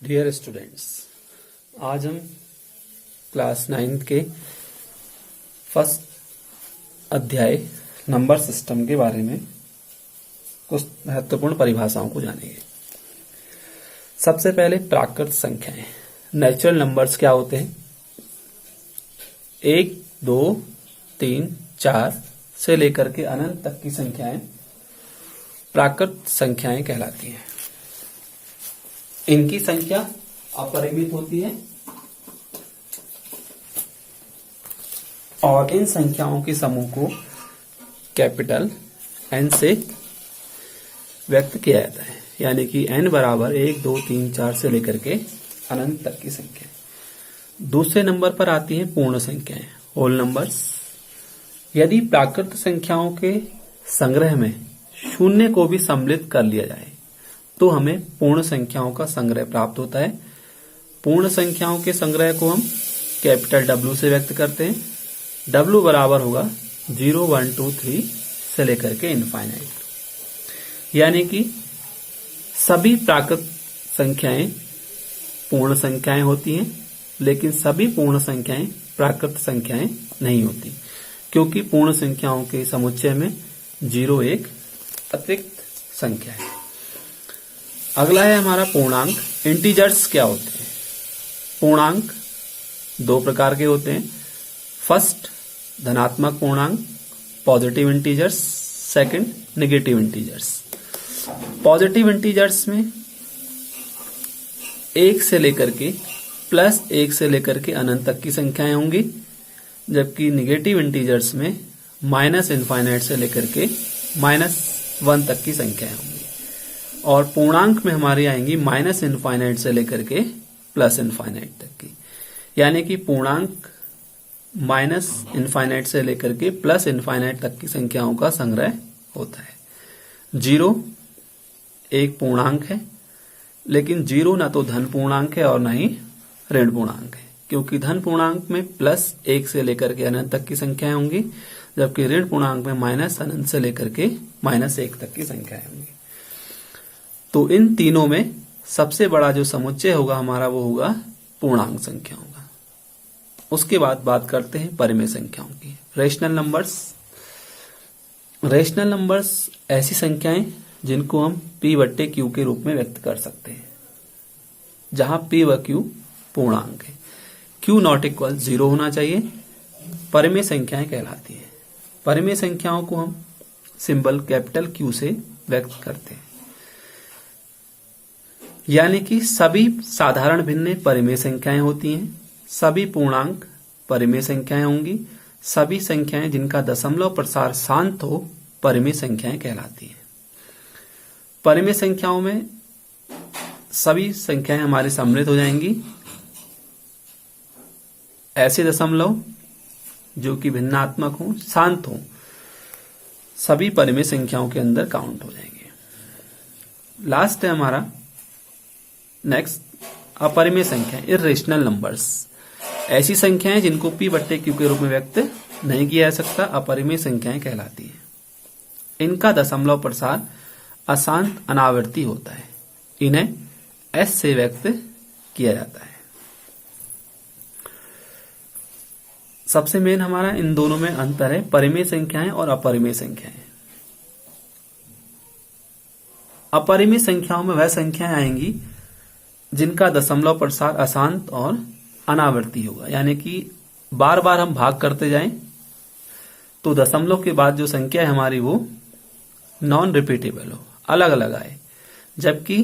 Dear students, आज हम class 9 के फर्स्ट अध्याय नंबर सिस्टम के बारे में कुछ महत्वपूर्ण परिभाषाओं को जानेंगे। सबसे पहले प्राकृत संख्याएं, नेचुरल नंबर्स क्या होते हैं। 1, 2, 3, 4 से लेकर के अनंत तक की संख्याएं प्राकृत संख्याएं कहलाती हैं। इनकी संख्या अपरिमित होती है और इन संख्याओं के समूह को कैपिटल N से व्यक्त किया जाता है, यानी कि N बराबर 1, 2, 3, 4 से लेकर के अनंत तक की संख्या। दूसरे नंबर पर आती हैं पूर्ण संख्याएं, होल नंबर्स। यदि प्राकृत संख्याओं के संग्रह में शून्य को भी सम्मिलित कर लिया जाए तो हमें पूर्ण संख्याओं का संग्रह प्राप्त होता है। पूर्ण संख्याओं के संग्रह को हम कैपिटल W से व्यक्त करते हैं। W बराबर होगा 0, 1, 2, 3 से लेकर के इनफाइनाइट, यानी कि सभी प्राकृत संख्याएं पूर्ण संख्याएं होती हैं, लेकिन सभी पूर्ण संख्याएं प्राकृत संख्याएं नहीं होती, क्योंकि पूर्ण संख्याओं के समुच्चय में 0 एक अतिरिक्त संख्या है। अगला है हमारा पूर्णांक। इंटीजर्स क्या होते हैं? पूर्णांक दो प्रकार के होते हैं। फर्स्ट धनात्मक पूर्णांक, positive integers. Second negative integers. Positive integers में 1 से लेकर के +1 से लेकर के अनंत तक की संख्याएं होंगी, जबकि नेगेटिव इंटीजर्स में -∞ से लेकर के -1 तक की संख्याएं होंगी। और पूर्णांक में हमारी आएंगी -∞ से लेकर के +∞ तक की, यानी कि पूर्णांक -∞ से लेकर के +∞ तक की संख्याओं का संग्रह होता है। 0 एक पूर्णांक है, लेकिन 0 ना तो धन पूर्णांक है और ना ही ऋण पूर्णांक है, क्योंकि धन पूर्णांक में +1 से लेकर के अनंत तक की संख्याएं होंगी, जबकि ऋण पूर्णांक में -∞ से लेकर के -1 तक की संख्याएं होंगी। तो इन तीनों में सबसे बड़ा जो समुच्चय होगा हमारा वो होगा पूर्णांक संख्याओं का। उसके बाद बात करते हैं परिमेय संख्याओं की। Rational numbers. रेशनल नंबर्स ऐसी संख्याएं जिनको हम P/Q के रूप में व्यक्त कर सकते हैं, जहां P व Q पूर्णांक है। Q ≠ 0 होना चाहिए। परिमेय संख्याएं कहलाती हैं। परिमेय संख्याओं को हम सिंबल कैपिटल Q से व्यक्त करते हैं, यानी कि सभी साधारण भिन्न परिमेय संख्याएं होती हैं, सभी पूर्णांक परिमेय संख्याएं होंगी, सभी संख्याएं जिनका दशमलव प्रसार शांत हो परिमेय संख्याएं कहलाती हैं। परिमेय संख्याओं में सभी संख्याएं हमारी सम्मिलित हो जाएंगी। ऐसे दशमलव जो कि भिन्नात्मक हो, शांत हो, सभी परिमेय संख्याओं के अंदर काउंट हो जाएंगे। लास्ट है हमारा नेक्स्ट अपरिमेय संख्या, इर्रेशनल नंबर्स। ऐसी संख्याएं जिनको P/Q के रूप में व्यक्त नहीं किया जा सकता, अपरिमेय संख्याएं कहलाती हैं। इनका दशमलव प्रसार अशांत अनावर्ती होता है, इन्हें S से व्यक्त किया जाता है। सबसे मेन हमारा इन दोनों में अंतर है परिमेय संख्याएं और अपरिमेय संख्याएं। अपरिमेय संख्याओं में वह संख्याएं आएंगी जिनका दशमलव प्रसार अशांत और अनावर्ती होगा, यानी कि बार बार हम भाग करते जाएं तो दशमलव के बाद जो संख्या है हमारी वो नॉन रिपीटेबल हो, अलग अलग आए। जबकि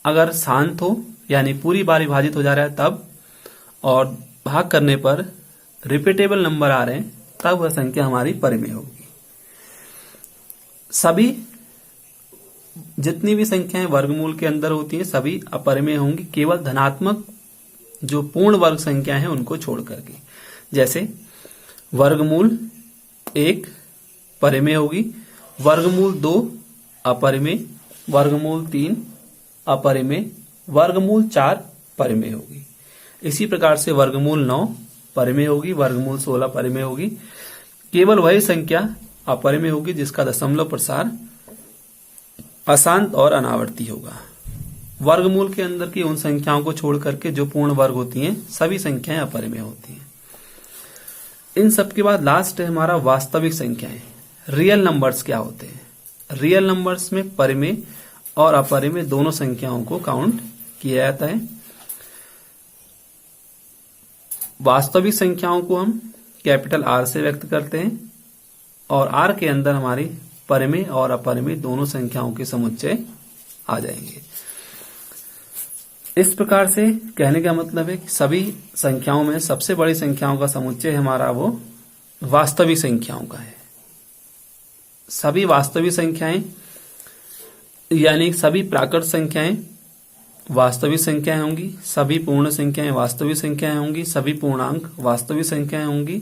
अगर शांत हो, यानी पूरी बार विभाजित हो जा रहा है तब, और भाग करने पर रिपीटेबल नंबर आ रहे हैं, तब वह संख्या हमारी परिमेय होगी। सभी जितनी भी संख्याएं वर्गमूल के अंदर होती हैं सभी अपरिमेय होंगी, केवल धनात्मक जो पूर्ण वर्ग संख्या है उनको छोड़ करके। जैसे वर्गमूल 1 परिमेय होगी, वर्गमूल 2 अपरिमेय, वर्गमूल 3 अपरिमेय, वर्गमूल 4 परिमेय होगी। इसी प्रकार से वर्गमूल 9 परिमेय होगी, वर्गमूल 16 परिमेय होगी। केवल वही संख्या अपरिमेय होगी जिसका दशमलव प्रसार अशांत और अनावर्ती होगा। वर्गमूल के अंदर की उन संख्याओं को छोड़ करके जो पूर्ण वर्ग होती हैं सभी संख्याएं अपरिमेय होती हैं। इन सब के बाद लास्ट है हमारा वास्तविक संख्याएं। रियल नंबर्स क्या होते हैं? रियल नंबर्स में परिमेय और अपरिमेय दोनों संख्याओं को काउंट किया जाता है। वास्तविक संख्याओं को हम कैपिटल आर से व्यक्त करते हैं और आर के अंदर हमारी परिमेय और अपरिमेय दोनों संख्याओं के समुच्चय आ जाएंगे। इस प्रकार से कहने का मतलब है कि सभी संख्याओं में सबसे बड़ी संख्याओं का समुच्चय हमारा वो वास्तविक संख्याओं का है। सभी वास्तविक संख्याएं यानी सभी प्राकृत संख्याएं वास्तविक संख्याएं होंगी, सभी पूर्ण संख्याएं वास्तविक संख्याएं होंगी, सभी पूर्णांक वास्तविक संख्याएं होंगी,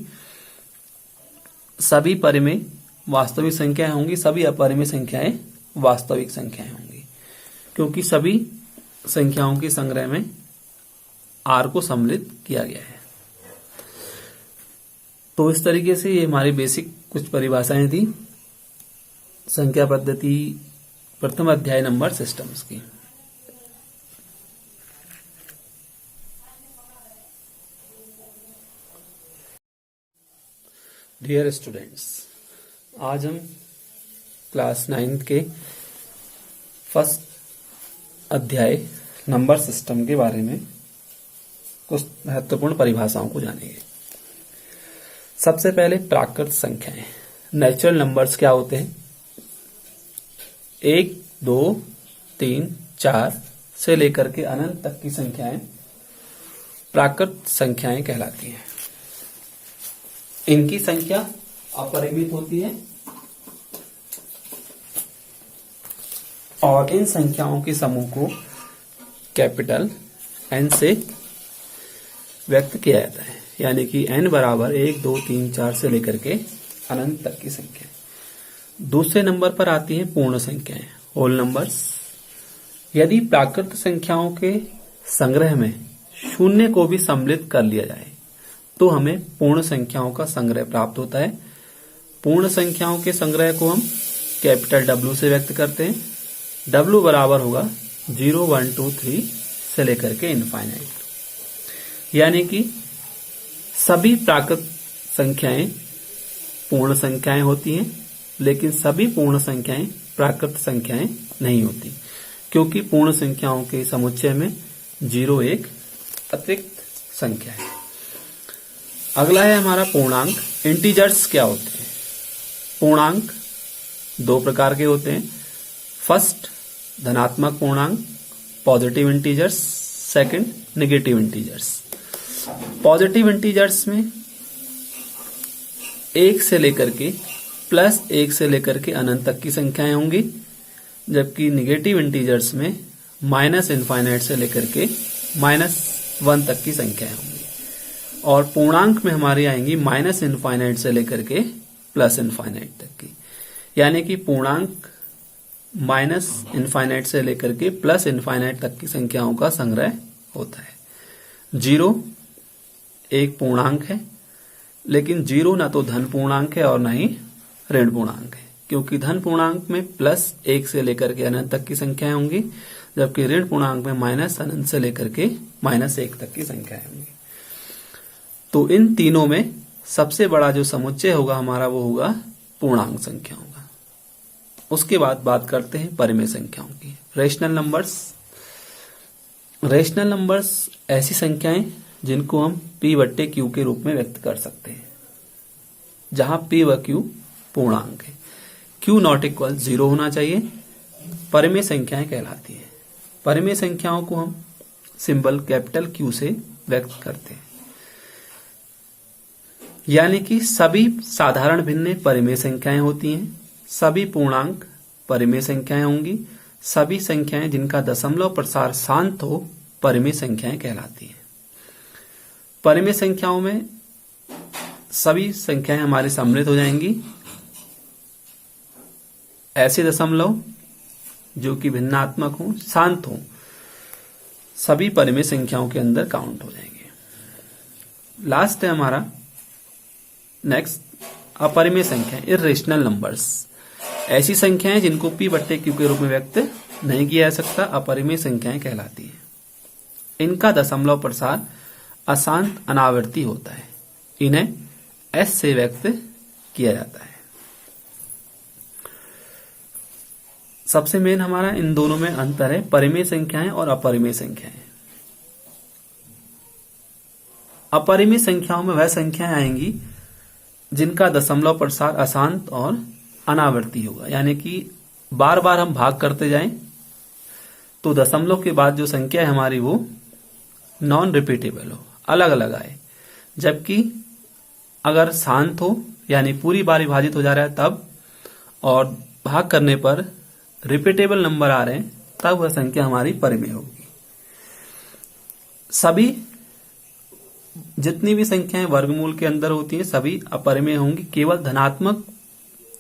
सभी परिमेय वास्तविक संख्याएं होंगी, सभी अपरिमेय संख्याएं वास्तविक संख्याएं होंगी, क्योंकि सभी संख्याओं के संग्रह में आर को सम्मिलित किया गया है। तो इस तरीके से ये हमारी बेसिक कुछ परिभाषाएं थी संख्या पद्धति प्रथम अध्याय नंबर सिस्टम्स की। डियर स्टूडेंट्स, आज हम क्लास 9 के फर्स्ट अध्याय नंबर सिस्टम के बारे में कुछ महत्वपूर्ण परिभाषाओं को जानेंगे। सबसे पहले प्राकृत संख्याएं, नेचुरल नंबर्स क्या होते हैं? 1, 2, 3, 4 से लेकर के अनंत तक की संख्याएं प्राकृत संख्याएं कहलाती हैं। इनकी संख्या अपरिमित होती है और इन संख्याओं के समूह को कैपिटल एन से व्यक्त किया जाता है, यानी कि एन बराबर 1, 2, 3, 4 से लेकर के अनंत तक की संख्या। दूसरे नंबर पर आती हैं पूर्ण संख्याएं, होल नंबर्स। यदि प्राकृत संख्याओं के संग्रह में शून्य को भी सम्मिलित कर लिया जाए तो हमें पूर्ण संख्याओं का संग्रह प्राप्त होता है। पूर्ण संख्याओं के संग्रह को हम कैपिटल डब्ल्यू से व्यक्त करते हैं। डब्ल्यू बराबर होगा 0, 1, 2, 3 से लेकर के इनफाइनाइट, यानी कि सभी प्राकृत संख्याएं पूर्ण संख्याएं होती हैं, लेकिन सभी पूर्ण संख्याएं प्राकृत संख्याएं नहीं होती, क्योंकि पूर्ण संख्याओं के समुच्चय में 0 एक अतिरिक्त संख्या है। अगला है हमारा पूर्णांक। इंटीजर्स क्या होते हैं? पूर्णांक दो प्रकार के होते हैं। फर्स्ट धनात्मक पूर्णांक positive integers, second negative integers. Positive integers में 1 से लेकर के +1 से लेकर के अनंत तक की संख्याएं होंगी, जबकि नेगेटिव इंटीजर्स में -∞ से लेकर के -1 तक की संख्याएं होंगी। और पूर्णांक में हमारी आएंगी -∞ से लेकर के +∞ तक की, यानी कि पूर्णांक -∞ से लेकर के +∞ तक की संख्याओं का संग्रह होता है। 0 एक पूर्णांक है, लेकिन 0 ना तो धन पूर्णांक है और ना ही ऋण पूर्णांक है, क्योंकि धन पूर्णांक में +1 से लेकर के अनंत तक की संख्याएं होंगी, जबकि ऋण पूर्णांक में -∞ से लेकर के -1 तक की संख्याएं होंगी। तो इन तीनों में सबसे बड़ा जो समुच्चय होगा हमारा वो होगा पूर्णांक संख्याओं का। उसके बाद बात करते हैं परिमेय संख्याओं की। Rational numbers. रेशनल नंबर्स ऐसी संख्याएं जिनको हम P/Q के रूप में व्यक्त कर सकते हैं, जहां P व Q पूर्णांक है। Q ≠ 0 होना चाहिए। परिमेय संख्याएं कहलाती हैं। परिमेय संख्याओं को हम सिंबल कैपिटल Q से व्यक्त करते हैं, यानी कि सभी साधारण भिन्न परिमेय संख्याएं होती हैं, सभी पूर्णांक परिमेय संख्याएं होंगी, सभी संख्याएं जिनका दशमलव प्रसार शांत हो परिमेय संख्याएं कहलाती हैं। परिमेय संख्याओं में सभी संख्याएं हमारी सम्मिलित हो जाएंगी। ऐसे दशमलव जो कि भिन्नात्मक हो, शांत हो, सभी परिमेय संख्याओं के अंदर काउंट हो जाएंगे। लास्ट है हमारा नेक्स्ट अपरिमेय संख्या, इर्रेशनल नंबर्स। ऐसी संख्याएं जिनको P/Q के रूप में व्यक्त नहीं किया जा सकता, अपरिमेय संख्याएं कहलाती हैं। इनका दशमलव प्रसार अशांत अनावर्ती होता है, इन्हें एस से व्यक्त किया जाता है। सबसे मेन हमारा इन दोनों में अंतर है परिमेय संख्याएं और अपरिमेय संख्याएं। अपरिमेय संख्याओं में वह संख्याएं आएंगी जिनका दशमलव प्रसार अशांत और अनावर्ती होगा, यानी कि बार बार हम भाग करते जाएं तो दशमलव के बाद जो संख्या है हमारी वो नॉन रिपीटेबल हो, अलग अलग आए। जबकि अगर शांत हो यानी पूरी बार विभाजित हो जा रहा है तब, और भाग करने पर रिपीटेबल नंबर आ रहे हैं तब वह संख्या हमारी परिमेय होगी। सभी जितनी भी संख्याएं वर्गमूल के अंदर होती हैं सभी अपरिमेय होंगी, केवल धनात्मक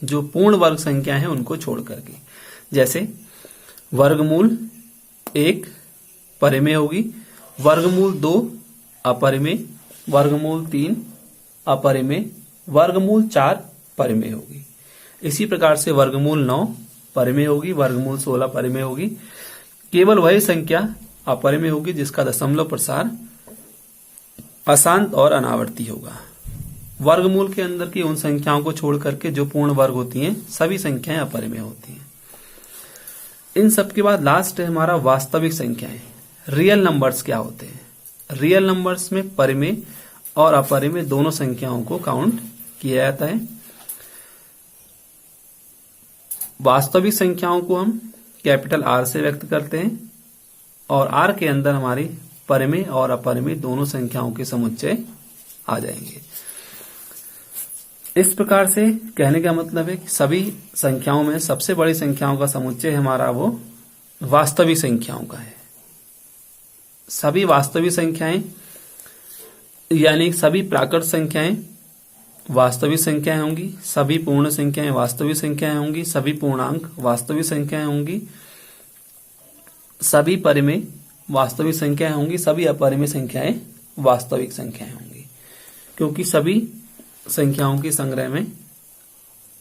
जो पूर्ण वर्ग संख्या है उनको छोड़ करके। जैसे वर्गमूल 1 परिमेय होगी, वर्गमूल 2 अपरिमेय, वर्गमूल 3 अपरिमेय, वर्गमूल 4 परिमेय होगी। इसी प्रकार से वर्गमूल 9 परिमेय होगी, वर्गमूल 16 परिमेय होगी। केवल वही संख्या अपरिमेय होगी जिसका दशमलव प्रसार अशांत और अनावर्ती होगा। वर्गमूल के अंदर की उन संख्याओं को छोड़ करके जो पूर्ण वर्ग होती हैं सभी संख्याएं अपरिमेय होती हैं। इन सब के बाद लास्ट है हमारा वास्तविक संख्याएं। रियल नंबर्स क्या होते हैं? रियल नंबर्स में परिमेय और अपरिमेय दोनों संख्याओं को काउंट किया जाता है। वास्तविक संख्याओं को हम कैपिटल आर से व्यक्त करते हैं और आर के अंदर हमारी परिमेय और अपरिमेय दोनों संख्याओं के समुच्चय आ जाएंगे। इस प्रकार से कहने का मतलब है कि सभी संख्याओं में सबसे बड़ी संख्याओं का समुच्चय हमारा वो वास्तविक संख्याओं का है। सभी वास्तविक संख्याएं यानी सभी प्राकृत संख्याएं वास्तविक संख्याएं होंगी, सभी पूर्ण संख्याएं वास्तविक संख्याएं होंगी, सभी पूर्णांक वास्तविक संख्याएं होंगी, सभी परिमेय वास्तविक संख्याएं होंगी, सभी अपरिमेय संख्याएं वास्तविक संख्याएं होंगी, क्योंकि सभी संख्याओं के संग्रह में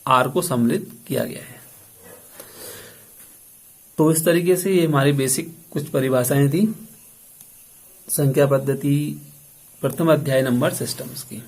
आर को सम्मिलित किया गया है। तो इस तरीके से ये हमारी बेसिक कुछ परिभाषाएं थी संख्या पद्धति प्रथम अध्याय नंबर सिस्टम्स की।